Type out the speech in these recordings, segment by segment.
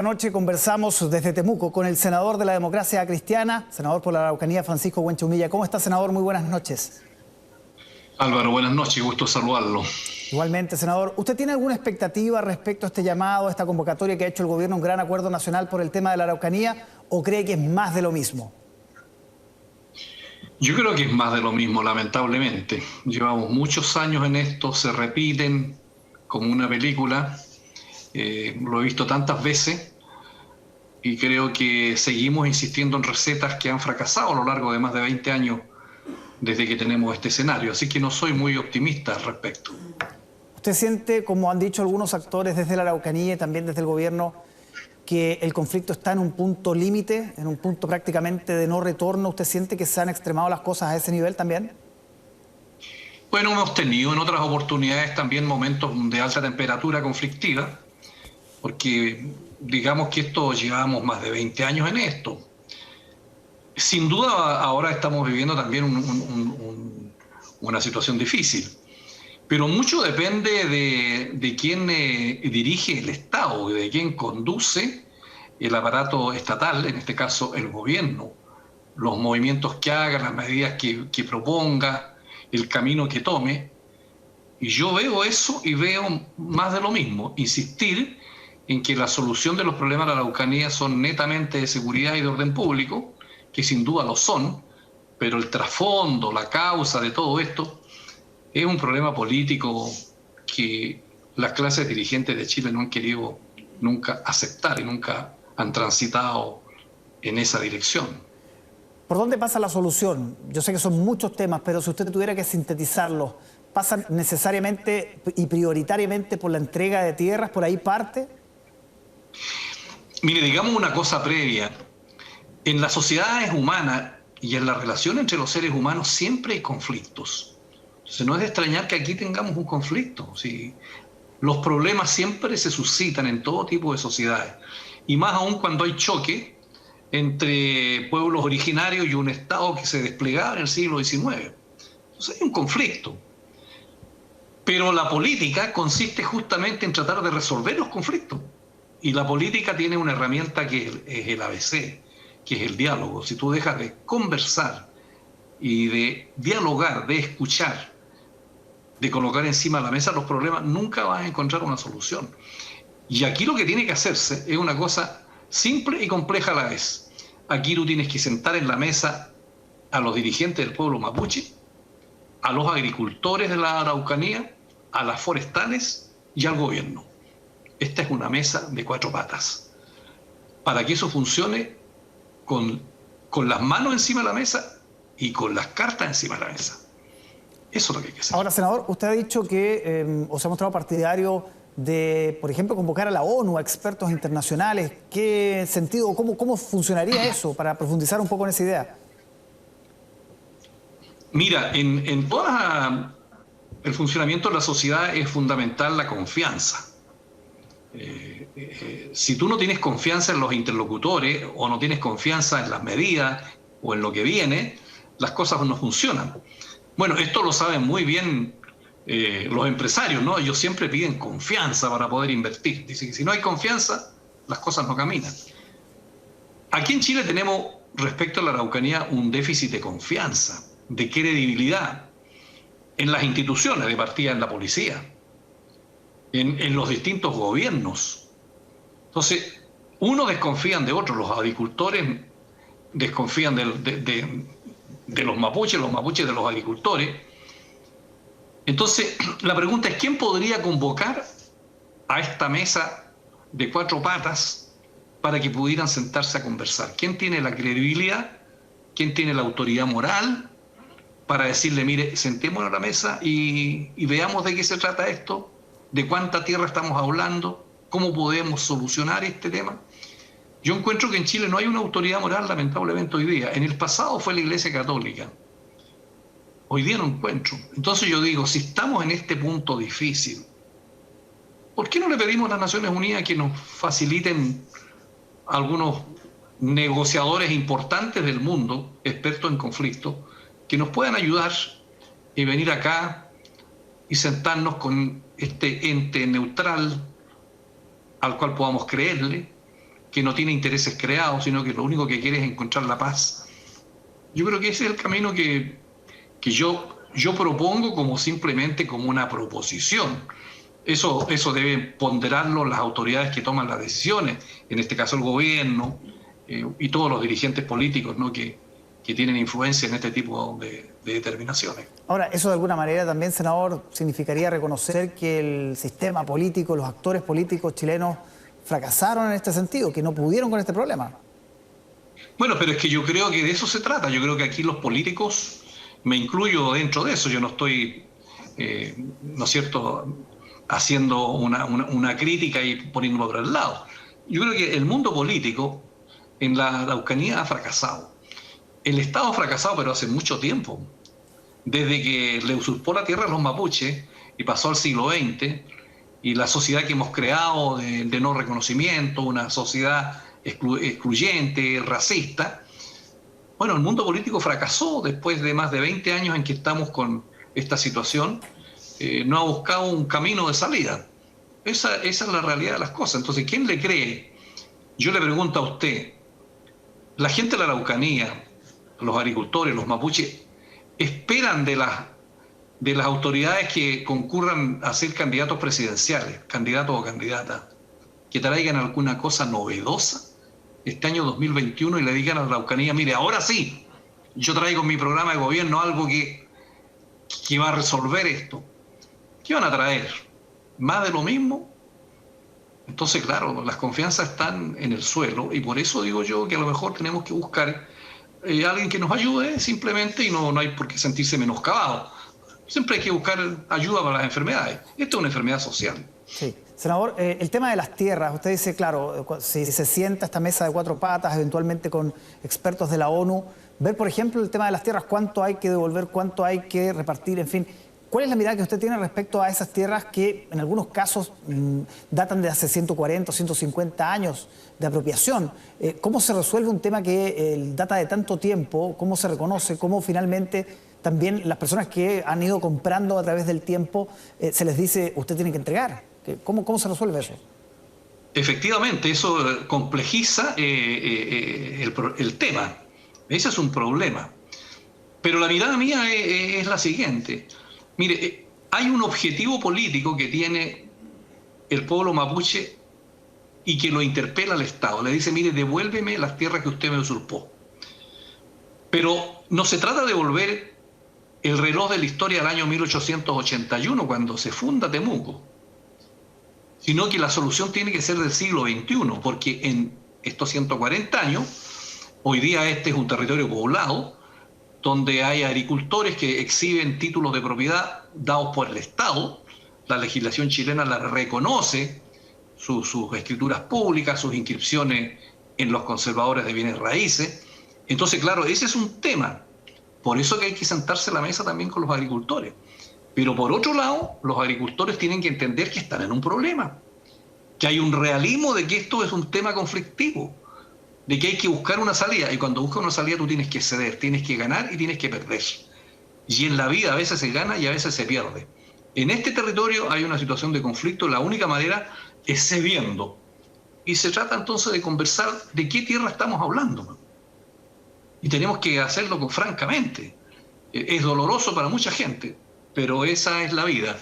Anoche conversamos desde Temuco con el senador de la Democracia Cristiana, senador por la Araucanía, Francisco Buenchumilla. ¿Cómo está, senador? Muy buenas noches. Álvaro, buenas noches, gusto saludarlo. Igualmente, senador. ¿Usted tiene alguna expectativa respecto a este llamado, a esta convocatoria que ha hecho el gobierno, un gran acuerdo nacional por el tema de la Araucanía, o cree que es más de lo mismo? Yo creo que es más de lo mismo, lamentablemente. Llevamos muchos años en esto, se repiten como una película. Lo he visto tantas veces y creo que seguimos insistiendo en recetas que han fracasado a lo largo de más de 20 años desde que tenemos este escenario. Así que no soy muy optimista al respecto. ¿Usted siente, como han dicho algunos actores desde la Araucanía y también desde el gobierno, que el conflicto está en un punto límite, en un punto prácticamente de no retorno? ¿Usted siente que se han extremado las cosas a ese nivel también? Bueno, hemos tenido en otras oportunidades también momentos de alta temperatura conflictiva, porque digamos que llevamos más de 20 años en esto. Sin duda ahora estamos viviendo también una situación difícil, pero mucho depende de quién dirige el Estado, de quién conduce el aparato estatal, en este caso el gobierno, los movimientos que haga, las medidas que proponga, el camino que tome. Y yo veo eso y veo más de lo mismo, insistir en que la solución de los problemas de la Araucanía son netamente de seguridad y de orden público, que sin duda lo son, pero el trasfondo, la causa de todo esto es un problema político que las clases dirigentes de Chile no han querido nunca aceptar y nunca han transitado en esa dirección. ¿Por dónde pasa la solución? Yo sé que son muchos temas, pero si usted tuviera que sintetizarlos, ¿pasa necesariamente y prioritariamente por la entrega de tierras? ¿Por ahí parte? Mire, digamos una cosa previa. En las sociedades humanas y en la relación entre los seres humanos siempre hay conflictos. Entonces no es de extrañar que aquí tengamos un conflicto. ¿Sí? Los problemas siempre se suscitan en todo tipo de sociedades. Y más aún cuando hay choque entre pueblos originarios y un Estado que se desplegaba en el siglo XIX. Entonces hay un conflicto. Pero la política consiste justamente en tratar de resolver los conflictos. Y la política tiene una herramienta que es el ABC, que es el diálogo. Si tú dejas de conversar y de dialogar, de escuchar, de colocar encima de la mesa los problemas, nunca vas a encontrar una solución. Y aquí lo que tiene que hacerse es una cosa simple y compleja a la vez. Aquí tú tienes que sentar en la mesa a los dirigentes del pueblo mapuche, a los agricultores de la Araucanía, a las forestales y al gobierno. Esta es una mesa de 4 patas. Para que eso funcione con las manos encima de la mesa y con las cartas encima de la mesa. Eso es lo que hay que hacer. Ahora, senador, usted ha dicho que se ha mostrado partidario de, por ejemplo, convocar a la ONU, a expertos internacionales. ¿Qué sentido, cómo funcionaría eso para profundizar un poco en esa idea? Mira, en todo el funcionamiento de la sociedad es fundamental la confianza. Si tú no tienes confianza en los interlocutores o no tienes confianza en las medidas o en lo que viene, las cosas no funcionan. Bueno, esto lo saben muy bien los empresarios, ¿no? Ellos siempre piden confianza para poder invertir. Dicen que si no hay confianza, las cosas no caminan. Aquí en Chile tenemos, respecto a la Araucanía, un déficit de confianza, de credibilidad en las instituciones, de partida en la policía, en los distintos gobiernos. Entonces, unos desconfían de otros, los agricultores desconfían de los mapuches de los agricultores. Entonces, la pregunta es, ¿quién podría convocar a esta mesa de 4 patas para que pudieran sentarse a conversar? ¿Quién tiene la credibilidad? ¿Quién tiene la autoridad moral para decirle, mire, sentémonos a la mesa y veamos de qué se trata esto? ¿De cuánta tierra estamos hablando? ¿Cómo podemos solucionar este tema? Yo encuentro que en Chile no hay una autoridad moral, lamentablemente, hoy día. En el pasado fue la Iglesia Católica. Hoy día no encuentro. Entonces yo digo, si estamos en este punto difícil, ¿por qué no le pedimos a las Naciones Unidas que nos faciliten algunos negociadores importantes del mundo, expertos en conflicto, que nos puedan ayudar y venir acá y sentarnos con este ente neutral al cual podamos creerle que no tiene intereses creados, sino que lo único que quiere es encontrar la paz. Yo creo que ese es el camino que yo propongo como simplemente como una proposición. Eso deben ponderarlo las autoridades que toman las decisiones, en este caso el gobierno y todos los dirigentes políticos, ¿no?, que tienen influencia en este tipo de determinaciones. Ahora, eso de alguna manera también, senador, significaría reconocer que el sistema político, los actores políticos chilenos fracasaron en este sentido, que no pudieron con este problema. Bueno, pero es que yo creo que de eso se trata. Yo creo que aquí los políticos, me incluyo dentro de eso, yo no estoy, ¿no es cierto?, haciendo una crítica y poniéndolo por el lado. Yo creo que el mundo político en la Araucanía ha fracasado. El Estado ha fracasado, pero hace mucho tiempo. Desde que le usurpó la tierra a los mapuches y pasó al siglo XX, y la sociedad que hemos creado de no reconocimiento, una sociedad excluyente, racista. Bueno, el mundo político fracasó después de más de 20 años en que estamos con esta situación. No ha buscado un camino de salida. Esa es la realidad de las cosas. Entonces, ¿quién le cree? Yo le pregunto a usted, la gente de la Araucanía, los agricultores, los mapuches, esperan de las autoridades que concurran a ser candidatos presidenciales, candidatos o candidatas, que traigan alguna cosa novedosa este año 2021 y le digan a la Araucanía, mire, ahora sí, yo traigo en mi programa de gobierno algo que va a resolver esto. ¿Qué van a traer? ¿Más de lo mismo? Entonces, claro, las confianzas están en el suelo y por eso digo yo que a lo mejor tenemos que buscar alguien que nos ayude simplemente y no hay por qué sentirse menoscabado. Siempre hay que buscar ayuda para las enfermedades. Esto es una enfermedad social. Sí. Senador, el tema de las tierras, usted dice, claro, si se sienta esta mesa de cuatro patas, eventualmente con expertos de la ONU, ver, por ejemplo, el tema de las tierras, cuánto hay que devolver, cuánto hay que repartir, en fin. ¿Cuál es la mirada que usted tiene respecto a esas tierras que en algunos casos datan de hace 140 o 150 años de apropiación? ¿Cómo se resuelve un tema que data de tanto tiempo? ¿Cómo se reconoce? ¿Cómo finalmente también las personas que han ido comprando a través del tiempo se les dice, usted tiene que entregar? ¿Cómo se resuelve eso? Efectivamente, eso complejiza el tema. Ese es un problema. Pero la mirada mía es la siguiente. Mire, hay un objetivo político que tiene el pueblo mapuche y que lo interpela al Estado. Le dice, mire, devuélveme las tierras que usted me usurpó. Pero no se trata de devolver el reloj de la historia del año 1881, cuando se funda Temuco, sino que la solución tiene que ser del siglo XXI, porque en estos 140 años, hoy día este es un territorio poblado, donde hay agricultores que exhiben títulos de propiedad dados por el Estado. La legislación chilena la reconoce, sus escrituras públicas, sus inscripciones en los conservadores de bienes raíces. Entonces, claro, ese es un tema. Por eso que hay que sentarse a la mesa también con los agricultores. Pero por otro lado, los agricultores tienen que entender que están en un problema, que hay un realismo de que esto es un tema conflictivo, de que hay que buscar una salida, y cuando buscas una salida tú tienes que ceder, tienes que ganar y tienes que perder. Y en la vida a veces se gana y a veces se pierde. En este territorio hay una situación de conflicto, la única manera es cediendo. Y se trata entonces de conversar de qué tierra estamos hablando. Y tenemos que hacerlo francamente. Es doloroso para mucha gente, pero esa es la vida.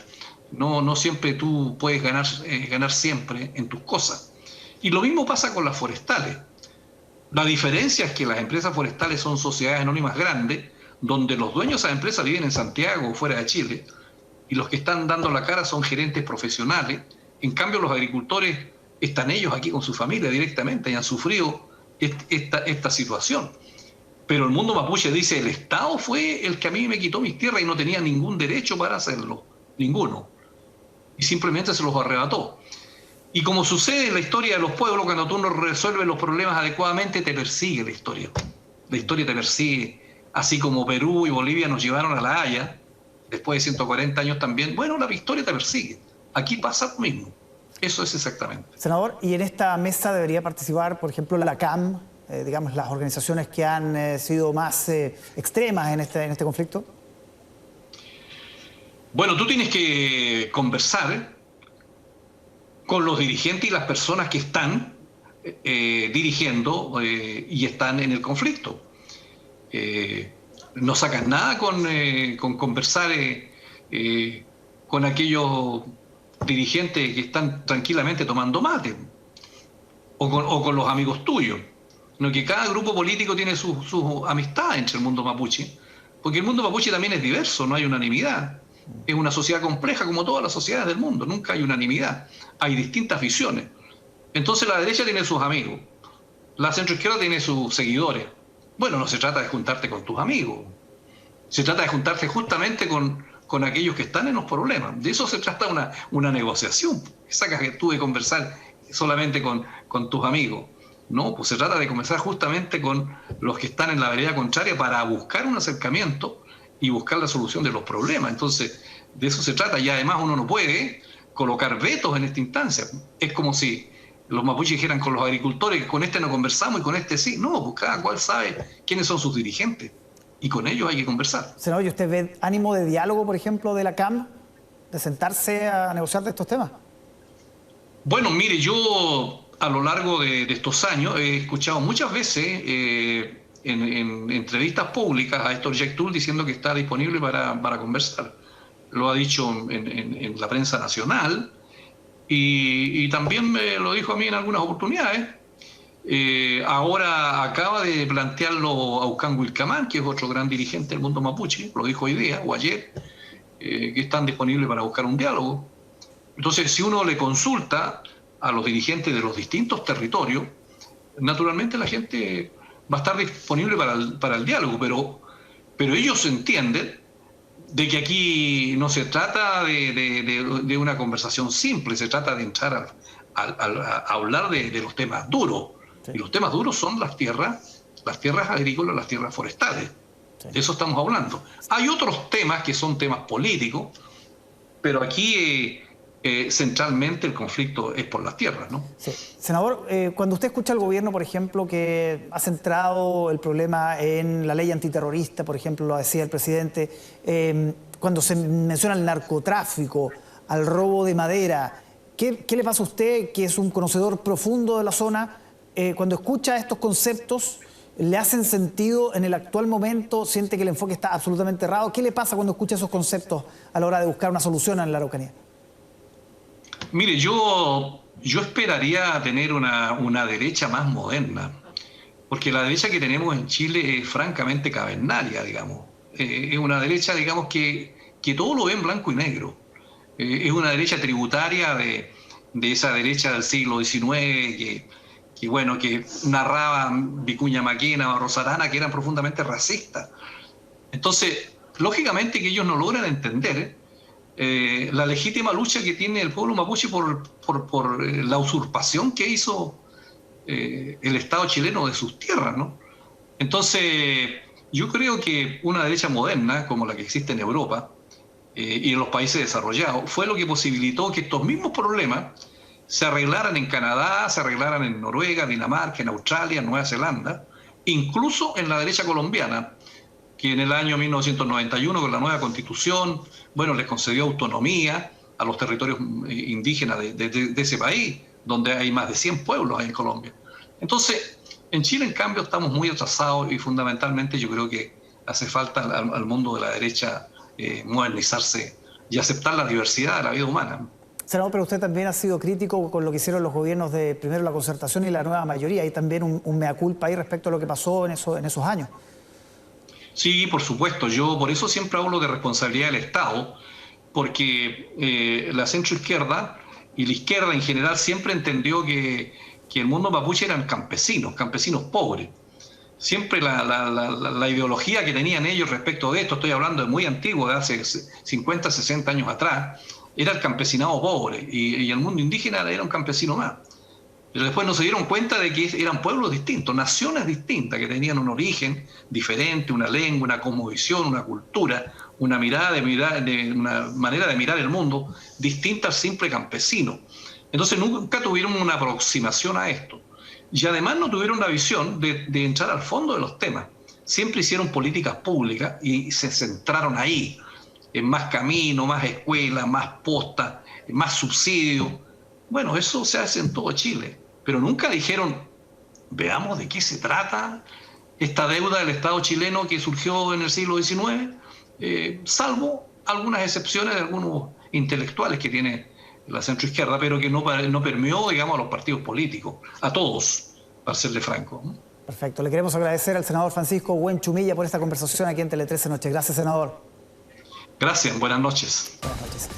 No siempre tú puedes ganar siempre en tus cosas. Y lo mismo pasa con las forestales. La diferencia es que las empresas forestales son sociedades anónimas grandes, donde los dueños de esas empresas viven en Santiago o fuera de Chile, y los que están dando la cara son gerentes profesionales. En cambio, los agricultores están ellos aquí con su familia directamente y han sufrido esta situación. Pero el mundo mapuche dice, el Estado fue el que a mí me quitó mis tierras y no tenía ningún derecho para hacerlo, ninguno. Y simplemente se los arrebató. Y como sucede en la historia de los pueblos, cuando tú no resuelves los problemas adecuadamente, te persigue la historia. La historia te persigue, así como Perú y Bolivia nos llevaron a La Haya, después de 140 años también. Bueno, la historia te persigue. Aquí pasa lo mismo. Eso es exactamente. Senador, ¿y en esta mesa debería participar, por ejemplo, la CAM, digamos, las organizaciones que han sido más extremas en este conflicto? Bueno, tú tienes que conversar con los dirigentes y las personas que están dirigiendo y están en el conflicto. No sacan nada con conversar con aquellos dirigentes que están tranquilamente tomando mate o con los amigos tuyos. No, que cada grupo político tiene su amistad entre el mundo mapuche, porque el mundo mapuche también es diverso, no hay unanimidad. Es una sociedad compleja como todas las sociedades del mundo, nunca hay unanimidad, hay distintas visiones. Entonces la derecha tiene sus amigos, la centroizquierda tiene sus seguidores. Bueno, no se trata de juntarte con tus amigos, se trata de juntarte justamente con aquellos que están en los problemas. De eso se trata una negociación. Sacas que tú de conversar solamente con tus amigos. No, pues se trata de conversar justamente con los que están en la vereda contraria para buscar un acercamiento y buscar la solución de los problemas. Entonces, de eso se trata. Y además uno no puede colocar vetos en esta instancia. Es como si los mapuches dijeran con los agricultores que con este no conversamos y con este sí. No, pues cada cual sabe quiénes son sus dirigentes y con ellos hay que conversar. Senador, ¿y usted ve ánimo de diálogo, por ejemplo, de la CAM, de sentarse a negociar de estos temas? Bueno, mire, yo a lo largo de estos años he escuchado muchas veces en entrevistas públicas a Héctor Yektul diciendo que está disponible para conversar. Lo ha dicho en la prensa nacional y también me lo dijo a mí en algunas oportunidades. Ahora acaba de plantearlo Aucán Wilcamán, que es otro gran dirigente del mundo mapuche, lo dijo hoy día o ayer, que están disponibles para buscar un diálogo. Entonces, si uno le consulta a los dirigentes de los distintos territorios, naturalmente la gente va a estar disponible para el diálogo, pero ellos entienden de que aquí no se trata de una conversación simple, se trata de entrar a hablar de los temas duros. Sí. Y los temas duros son las tierras agrícolas, las tierras forestales. Sí. De eso estamos hablando. Hay otros temas que son temas políticos, pero aquí centralmente el conflicto es por las tierras, ¿no? Sí. Senador, cuando usted escucha al gobierno, por ejemplo, que ha centrado el problema en la ley antiterrorista, por ejemplo, lo decía el presidente, cuando se menciona el narcotráfico, al robo de madera, ¿qué le pasa a usted, que es un conocedor profundo de la zona, cuando escucha estos conceptos, le hacen sentido en el actual momento, siente que el enfoque está absolutamente errado? ¿Qué le pasa cuando escucha esos conceptos a la hora de buscar una solución en la Araucanía? Mire, yo esperaría tener una derecha más moderna, porque la derecha que tenemos en Chile es francamente cavernaria, digamos. Es una derecha, digamos, que todo lo ve en blanco y negro. Es una derecha tributaria de esa derecha del siglo XIX que narraba Vicuña Maquena o Rosarana, que eran profundamente racistas. Entonces, lógicamente que ellos no logran entender la legítima lucha que tiene el pueblo mapuche por la usurpación que hizo el Estado chileno de sus tierras, ¿no? Entonces, yo creo que una derecha moderna, como la que existe en Europa y en los países desarrollados, fue lo que posibilitó que estos mismos problemas se arreglaran en Canadá, se arreglaran en Noruega, Dinamarca, en Australia, en Nueva Zelanda, incluso en la derecha colombiana, que en el año 1991, con la nueva constitución, bueno, les concedió autonomía a los territorios indígenas de ese país, donde hay más de 100 pueblos ahí en Colombia. Entonces, en Chile, en cambio, estamos muy atrasados y fundamentalmente yo creo que hace falta al mundo de la derecha modernizarse y aceptar la diversidad de la vida humana. Senador, pero usted también ha sido crítico con lo que hicieron los gobiernos de primero la Concertación y la Nueva Mayoría. Hay también un mea culpa ahí respecto a lo que pasó en esos años. Sí, por supuesto. Yo por eso siempre hablo de responsabilidad del Estado, porque la centroizquierda y la izquierda en general siempre entendió que el mundo mapuche eran campesinos pobres. Siempre la ideología que tenían ellos respecto de esto, estoy hablando de muy antiguo, de hace 50, 60 años atrás, era el campesinado pobre y el mundo indígena era un campesino más. Pero después no se dieron cuenta de que eran pueblos distintos, naciones distintas, que tenían un origen diferente, una lengua, una cosmovisión, una cultura, una manera de mirar el mundo distinta al simple campesino. Entonces nunca tuvieron una aproximación a esto. Y además no tuvieron la visión de entrar al fondo de los temas. Siempre hicieron políticas públicas y se centraron ahí, en más camino, más escuela, más posta, más subsidio. Bueno, eso se hace en todo Chile, pero nunca dijeron, veamos de qué se trata esta deuda del Estado chileno que surgió en el siglo XIX, salvo algunas excepciones de algunos intelectuales que tiene la centroizquierda, pero que no permeó, digamos, a los partidos políticos, a todos, para serle franco. Perfecto. Le queremos agradecer al senador Francisco Huenchumilla por esta conversación aquí en Tele 13 Noches. Gracias, senador. Gracias. Buenas noches. Buenas noches.